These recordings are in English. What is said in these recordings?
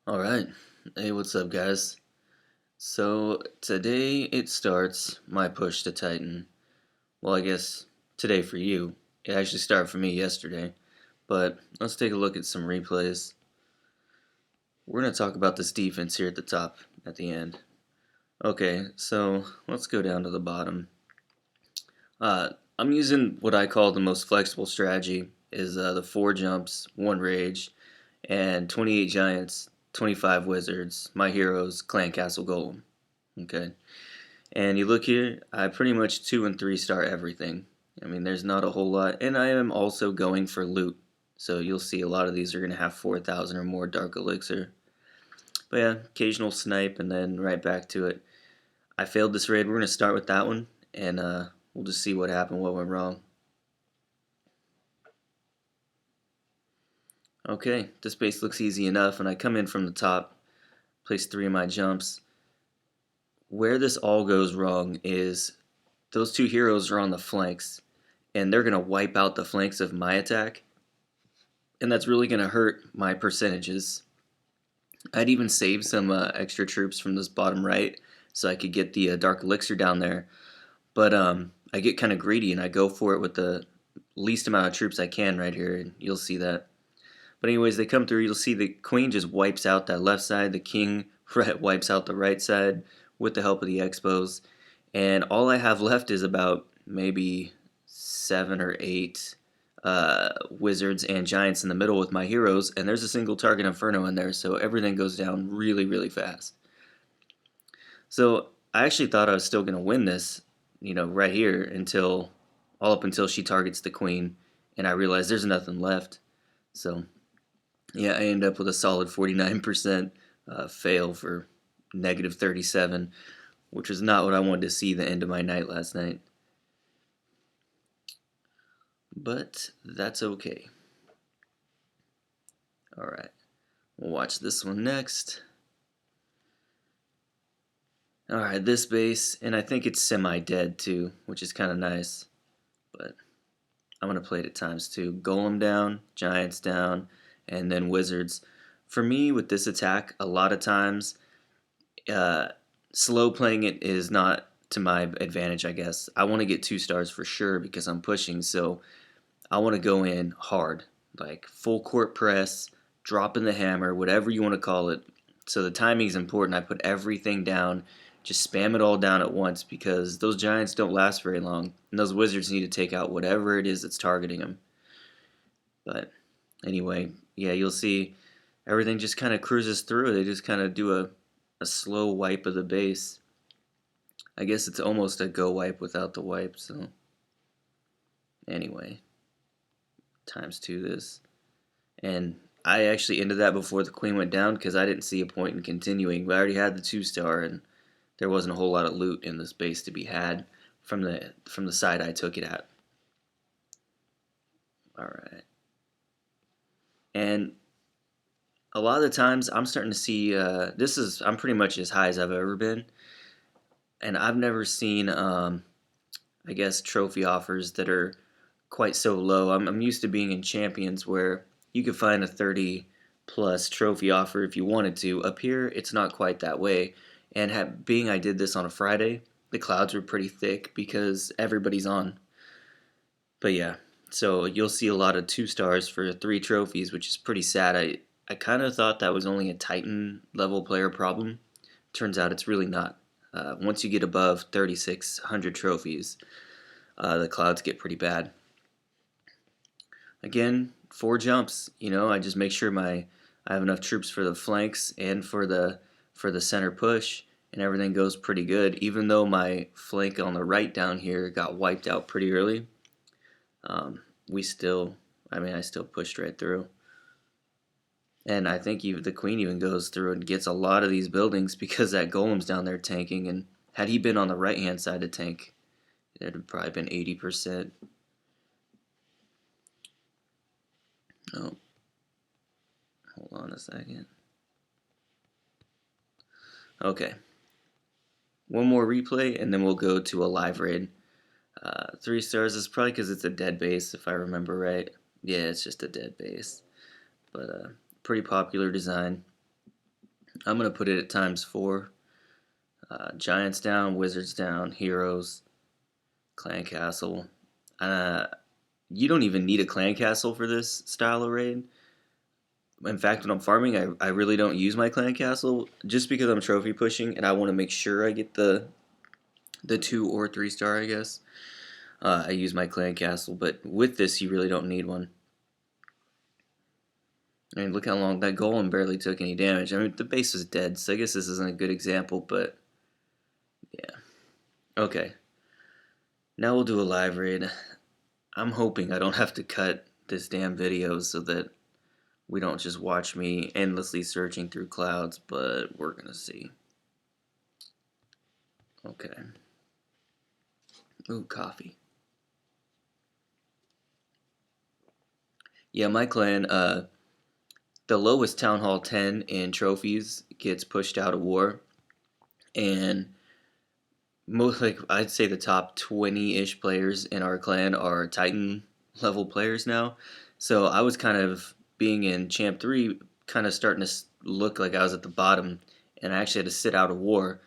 All right. Hey, what's up, guys? So, today it starts my push to Titan. Well, I guess today for you. It actually started for me yesterday. But let's take a look at some replays. We're going to talk about this defense here at the top at the end. Okay, so let's go down to the bottom. I'm using what I call the most flexible strategy is the 4 jumps, 1 rage, and 28 giants, 25 wizards, my heroes, clan castle golem. Okay. And you look here, I pretty much 2 and 3 star everything. I mean, there's not a whole lot. And I am also going for loot. So you'll see a lot of these are going to have 4,000 or more dark elixir. But yeah, occasional snipe and then right back to it. I failed this raid. We're going to start with that one. And we'll just see what happened, what went wrong. Okay, this base looks easy enough. And I come in from the top, place 3 of my jumps. Where this all goes wrong is those 2 heroes are on the flanks, and they're going to wipe out the flanks of my attack, and that's really going to hurt my percentages. I'd even save some extra troops from this bottom right so I could get the Dark Elixir down there, but I get kind of greedy and I go for it with the least amount of troops I can right here, and you'll see that. But anyways, they come through, you'll see the Queen just wipes out that left side, the King wipes out the right side with the help of the Expos, and all I have left is about maybe 7 or 8 wizards and giants in the middle with my heroes, and there's a single target inferno in there, so everything goes down really, really fast. So I actually thought I was still going to win this, right here until all up until she targets the queen, and I realized there's nothing left. So yeah, I end up with a solid 49% fail for negative 37, which was not what I wanted to see the end of my night last night. But that's okay. Alright, we'll watch this one next. Alright, this base, and I think it's semi-dead too, which is kind of nice. But I'm going to play it at times too. Golem down, Giants down, and then Wizards. For me, with this attack, a lot of times, slow playing it is not to my advantage, I guess. I want to get 2 stars for sure because I'm pushing, so I want to go in hard, like full court press, dropping the hammer, whatever you want to call it. So the timing is important. I put everything down, just spam it all down at once because those giants don't last very long, and those wizards need to take out whatever it is that's targeting them. But anyway, yeah, you'll see everything just kind of cruises through. They just kind of do a slow wipe of the base. I guess it's almost a go wipe without the wipe, so anyway, times 2 this. And I actually ended that before the queen went down because I didn't see a point in continuing. I already had the 2 star, and there wasn't a whole lot of loot in this base to be had from the side I took it at. All right, and a lot of the times I'm starting to see I'm pretty much as high as I've ever been, and I've never seen I guess trophy offers that are quite so low. I'm used to being in champions where you could find a 30 plus trophy offer if you wanted to. Up here, it's not quite that way. And being I did this on a Friday, the clouds were pretty thick because everybody's on. But yeah, so you'll see a lot of 2 stars for 3 trophies, which is pretty sad. I kind of thought that was only a Titan level player problem. Turns out it's really not. Once you get above 3,600 trophies, the clouds get pretty bad. Again, 4 jumps. I just make sure I have enough troops for the flanks and for the center push, and everything goes pretty good. Even though my flank on the right down here got wiped out pretty early, I still pushed right through. And I think the queen even goes through and gets a lot of these buildings because that golem's down there tanking. And had he been on the right hand side to tank, it would have probably been 80%. Oh, hold on a second. Okay. One more replay, and then we'll go to a live raid. 3 stars is probably because it's a dead base, if I remember right. Yeah, it's just a dead base. But pretty popular design. I'm going to put it at times 4. Giants down, Wizards down, Heroes, Clan Castle. Uh, you don't even need a Clan Castle for this style of raid. In fact, when I'm farming, I really don't use my Clan Castle just because I'm trophy pushing and I want to make sure I get the 2 or 3 star, I guess. I use my Clan Castle, but with this, you really don't need one. I mean, look how long that golem barely took any damage. I mean, the base was dead, so I guess this isn't a good example, but yeah. Okay. Now we'll do a live raid. I'm hoping I don't have to cut this damn video so that we don't just watch me endlessly searching through clouds, but we're gonna see. Okay. Ooh, coffee. Yeah, my clan, the lowest Town Hall 10 in trophies gets pushed out of war, and most, like, I'd say the top 20-ish players in our clan are Titan level players now. So I was kind of, being in Champ 3, kind of starting to look like I was at the bottom, and I actually had to sit out of war,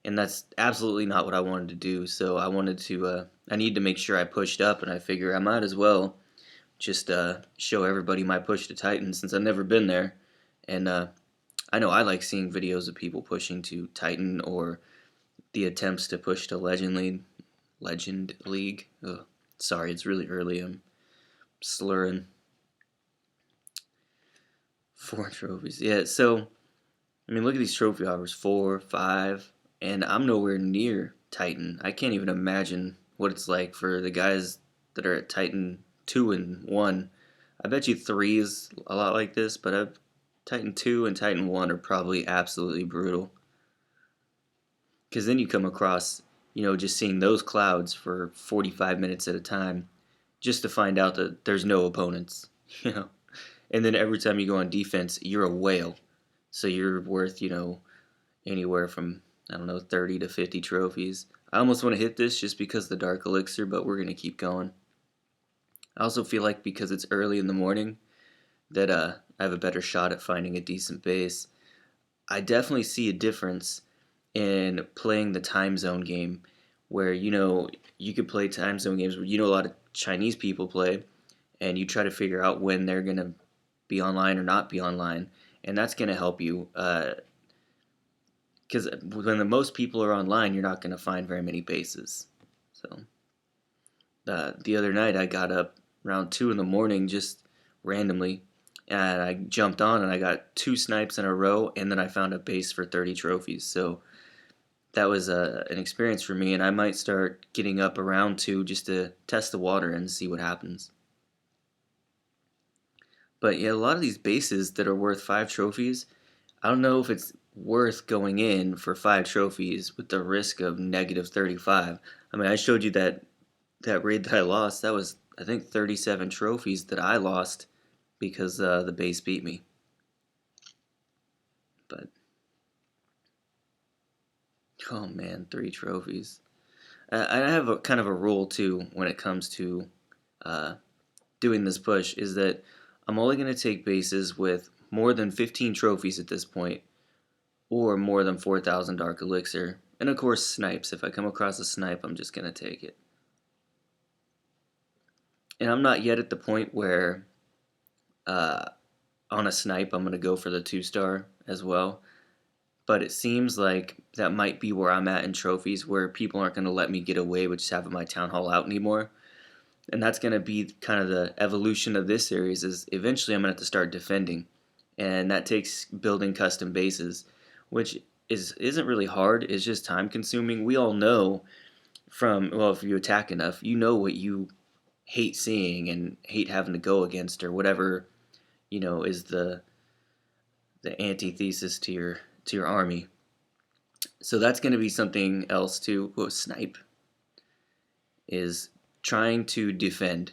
and that's absolutely not what I wanted to do. So I wanted to, I need to make sure I pushed up, and I figure I might as well just show everybody my push to Titan since I've never been there. And I know I like seeing videos of people pushing to Titan or the attempts to push to Legend League. Ugh, sorry, it's really early. I'm slurring. 4 trophies. Yeah, so I mean, look at these trophy offers: 4, 5, and I'm nowhere near Titan. I can't even imagine what it's like for the guys that are at Titan 2 and 1. I bet you 3 is a lot like this, but Titan 2 and Titan 1 are probably absolutely brutal. Because then you come across, just seeing those clouds for 45 minutes at a time just to find out that there's no opponents, And then every time you go on defense, you're a whale. So you're worth, anywhere from, I don't know, 30 to 50 trophies. I almost want to hit this just because of the Dark Elixir, but we're going to keep going. I also feel like because it's early in the morning that I have a better shot at finding a decent base. I definitely see a difference in playing the time zone game where, you could play time zone games where a lot of Chinese people play and you try to figure out when they're going to be online or not be online. And that's going to help you because when the most people are online, you're not going to find very many bases. So the other night I got up around 2 in the morning just randomly, and I jumped on and I got 2 snipes in a row, and then I found a base for 30 trophies. So that was an experience for me, and I might start getting up around 2 just to test the water and see what happens. But yeah, a lot of these bases that are worth 5 trophies, I don't know if it's worth going in for 5 trophies with the risk of negative 35. I mean, I showed you that raid that I lost. That was, I think, 37 trophies that I lost because the base beat me. But oh man, 3 trophies. I have a kind of a rule too when it comes to doing this push, is that I'm only going to take bases with more than 15 trophies at this point, or more than 4,000 Dark Elixir. And of course snipes. If I come across a snipe, I'm just going to take it. And I'm not yet at the point where on a snipe I'm going to go for the 2-star as well. But it seems like that might be where I'm at in trophies, where people aren't going to let me get away with just having my Town Hall out anymore. And that's going to be kind of the evolution of this series, is eventually I'm going to have to start defending. And that takes building custom bases, which isn't really hard. It's just time consuming. We all know if you attack enough, you know what you hate seeing and hate having to go against, or whatever, is the antithesis to your army. So that's going to be something else too. Snipe is trying to defend.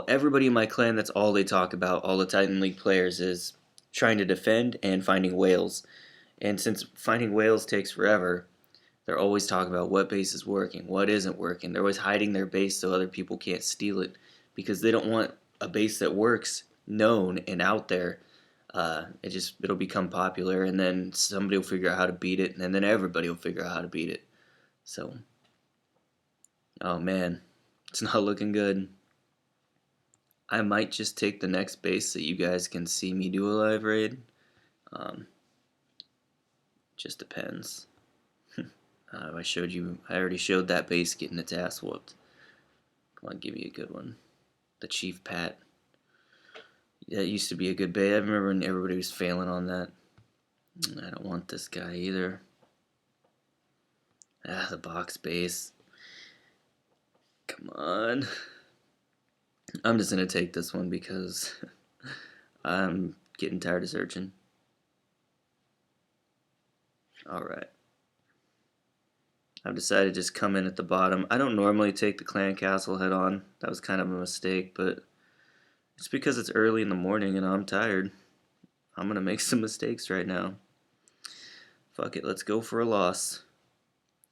Everybody in my clan, that's all they talk about, all the Titan League players, is trying to defend and finding whales. And since finding whales takes forever, they're always talking about what base is working, what isn't working. They're always hiding their base so other people can't steal it, because they don't want a base that works known and out there It'll become popular, and then somebody will figure out how to beat it, and then everybody will figure out how to beat it. So, oh man, it's not looking good. I might just take the next base so you guys can see me do a live raid. Just depends. I already showed that base getting its ass whooped. Come on, give me a good one. The Chief Pat. That used to be a good bait. I remember when everybody was failing on that. I don't want this guy either. The box base. Come on. I'm just going to take this one because I'm getting tired of searching. Alright. I've decided to just come in at the bottom. I don't normally take the clan castle head on. That was kind of a mistake, but it's because it's early in the morning and I'm tired. I'm going to make some mistakes right now. Fuck it, let's go for a loss.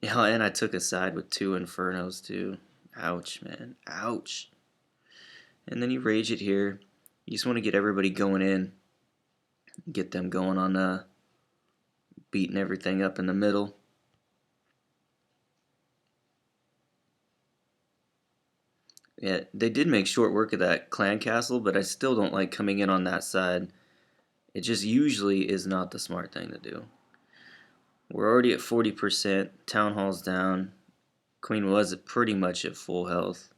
Yeah, and I took a side with 2 Infernos too. Ouch, man. Ouch. And then you rage it here. You just want to get everybody going in. Get them going on beating everything up in the middle. Yeah, they did make short work of that clan castle, but I still don't like coming in on that side. It just usually is not the smart thing to do. We're already at 40%. Town Hall's down. Queen was pretty much at full health.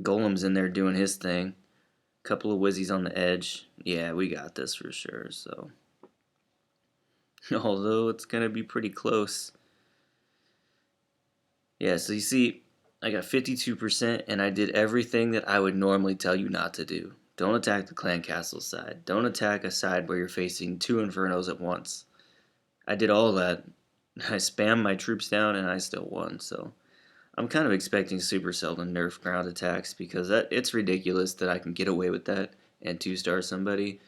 Golem's in there doing his thing. Couple of Wizzies on the edge. Yeah, we got this for sure, so. Although it's going to be pretty close. Yeah, so you see, I got 52%, and I did everything that I would normally tell you not to do. Don't attack the clan castle side. Don't attack a side where you're facing 2 Infernos at once. I did all that. I spammed my troops down, and I still won, so. I'm kind of expecting Supercell to nerf ground attacks because it's ridiculous that I can get away with that and 2-star somebody.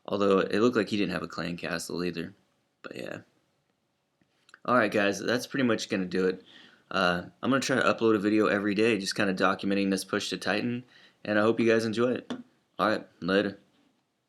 Although it looked like he didn't have a clan castle either. But yeah. Alright guys, that's pretty much going to do it. I'm going to try to upload a video every day just kind of documenting this push to Titan. And I hope you guys enjoy it. Alright, later.